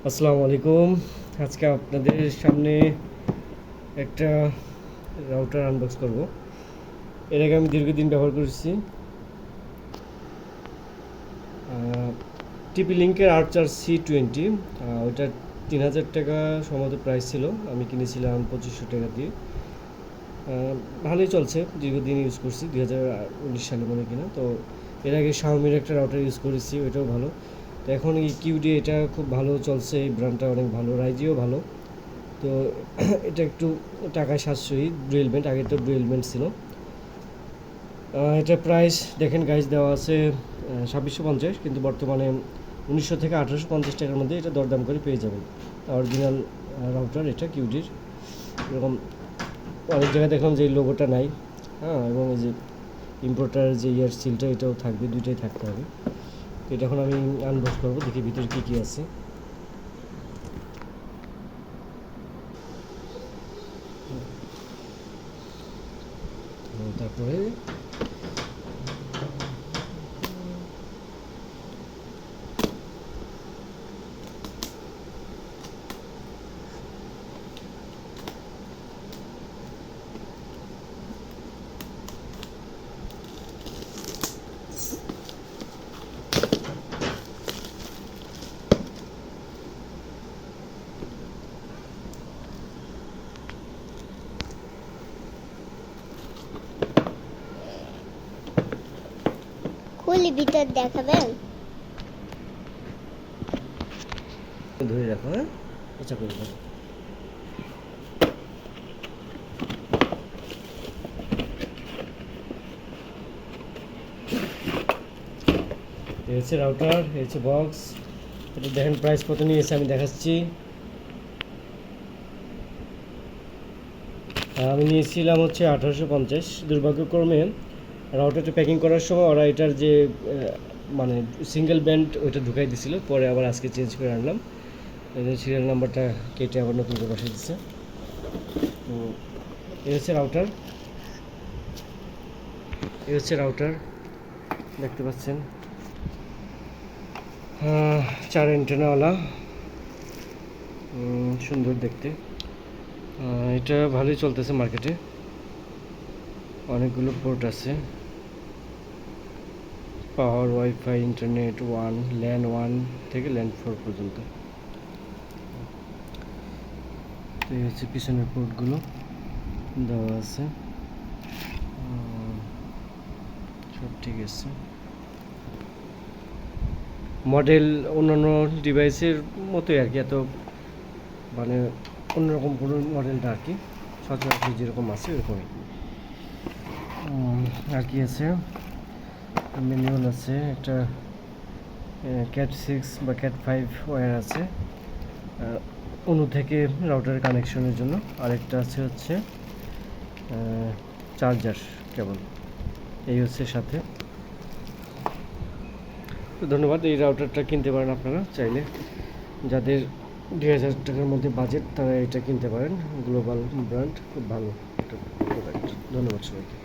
আসসালামু আলাইকুম। আজকে আপনাদের সামনে একটা রাউটার আনবক্স করব। এর আগে আমি দীর্ঘদিন ব্যবহার করেছি টিপি লিঙ্কের আর্চার C20। ওইটা 3000 টাকা সম্ভবত প্রাইস ছিল। আমি কিনেছিলাম 2500 টাকা দিয়ে। ভালোই চলছে, দীর্ঘদিন ইউজ করছি, 2019 সালে মনে কিনা। তো এর আগে শাওমির একটা রাউটার ইউজ করেছি, ওইটাও ভালো। তো এখন এই কিউডি এটা খুব ভালো চলছে, এই ব্র্যান্ডটা অনেক ভালো, রাইজিও ভালো। তো এটা একটু টাকায় সাশ্রয়ী, ডুয়েল ব্যান্ড, আগে তো ডুয়েল ব্যান্ড ছিল। এটা প্রাইস দেখেন গাইজ, দেওয়া আছে 2650, কিন্তু বর্তমানে 1900 থেকে 1850 টাকার মধ্যে এটা দরদাম করে পেয়ে যাবেন। অরিজিনাল রাউটার এটা কিউডির। এরকম অনেক জায়গায় দেখলাম যে এই লোগোটা নাই, হ্যাঁ, এবং এই যে ইম্পোর্টার যে ইয়ার সিলটা এটাও থাকবে, দুইটাই থাকতে হবে। তো এটা এখন আমি আনবক্স করবো, দেখি ভিতরে কী কী আছে। তারপরে খুলি ভিতর দেখাবেন? ধরে রাখো, হ্যাঁ, আচ্ছা করে রাখো। এই হচ্ছে রাউটার, এই হচ্ছে বক্স। এটা দেখেন প্রাইস কত নিয়েছে, আমি দেখাচ্ছি। আমি নিয়েছিলাম হচ্ছে 1850। দুর্ভাগ্যক্রমে রাউটারটা প্যাকিং করার সময় ওরা এটার যে মানে সিঙ্গেল ব্যান্ড ওইটা ঢুকাই দিছিল, পরে আবার আজকে চেঞ্জ করে আনলাম। এদের সিরিয়াল নাম্বারটা কেটে আবার নতুন করে বসিয়ে দিচ্ছে। তো এই হচ্ছে রাউটার, এই হচ্ছে রাউটার, দেখতে পাচ্ছেন। 4 অ্যান্টেনাওয়ালা, সুন্দর দেখতে। এটা ভালোই চলতেছে মার্কেটে, অনেকগুলো পোর্ট আছে, পাওয়ার, ওয়াইফাই, ইন্টারনেট 1, ল্যান 1 থেকে ল্যান 4 পর্যন্ত। তো এই হচ্ছে পিছনের পোর্টগুলো দেওয়া আছে, সব ঠিক আছে। মডেল অন্যান্য ডিভাইসের মতোই আর কি, এত মানে অন্যরকম কোনো মডেলটা আর কি, সচরাচর যেরকম আছে ওরকমই। আর কি আছে, ম্যানুয়াল আছে, একটা ক্যাট 6 বা ক্যাট 5 ওয়্যার আছে অনু থেকে রাউটার কানেকশনের জন্য। আরেকটা আছে হচ্ছে চার্জার কেবল, এই হচ্ছে সাথে। তো ধন্যবাদ। এই রাউটারটা কিনতে পারেন আপনারা চাইলে, যাদের 2000 টাকার মধ্যে বাজেট, তারা এটা কিনতে পারেন। গ্লোবাল ব্র্যান্ড, খুব ভালো একটা প্রোডাক্ট। ধন্যবাদ সবাইকে।